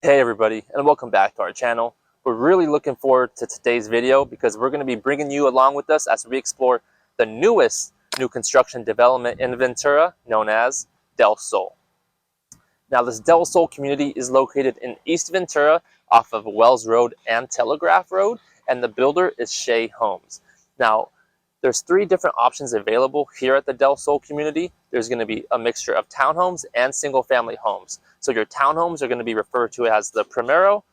Hey everybody, and welcome back to our channel. We're really looking forward to today's video because we're going to be bringing you along with us as we explore the newest new construction development in Ventura known as Del Sol. Now this Del Sol community is located in East Ventura off of Wells Road and Telegraph Road, and the builder is Shea Homes. Now there's three different options available here at the Del Sol community. There's going to be a mixture of townhomes and single family homes. So your townhomes are going to be referred to as the Primero.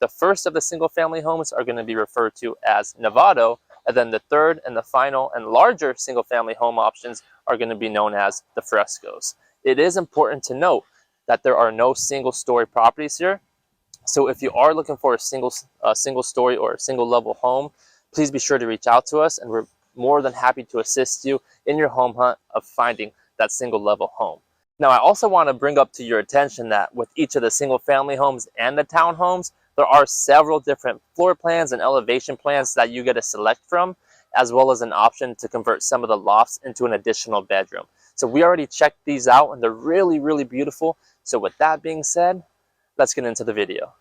The first of the single family homes are going to be referred to as Novato. And then the third and the final and larger single family home options are going to be known as the Frescos. It is important to note that there are no single story properties here. So if you are looking for a single story or a single level home, please be sure to reach out to us, and we're more than happy to assist you in your home hunt of finding that single level home. Now, I also want to bring up to your attention that with each of the single family homes and the townhomes, there are several different floor plans and elevation plans that you get to select from, as well as an option to convert some of the lofts into an additional bedroom. So we already checked these out and they're really, really beautiful. So with that being said, let's get into the video.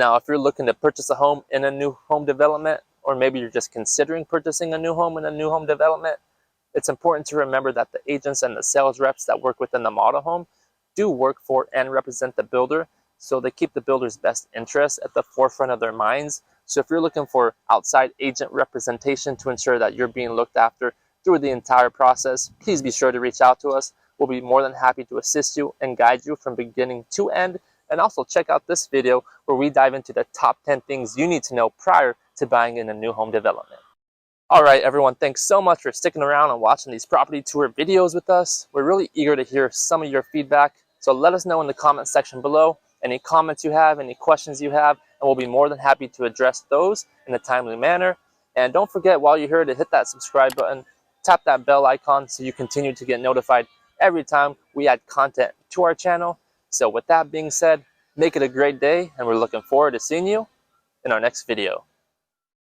Now, if you're looking to purchase a home in a new home development, or maybe you're just considering purchasing a new home in a new home development, it's important to remember that the agents and the sales reps that work within the model home do work for and represent the builder, so they keep the builder's best interests at the forefront of their minds. So if you're looking for outside agent representation to ensure that you're being looked after through the entire process, please be sure to reach out to us. We'll be more than happy to assist you and guide you from beginning to end. And also check out this video where we dive into the top 10 things you need to know prior to buying in a new home development. All right, everyone, thanks so much for sticking around and watching these property tour videos with us. We're really eager to hear some of your feedback, so let us know in the comment section below any comments you have, any questions you have, and we'll be more than happy to address those in a timely manner. And don't forget, while you're here, to hit that subscribe button, tap that bell icon so you continue to get notified every time we add content to our channel. So with that being said, make it a great day, and we're looking forward to seeing you in our next video.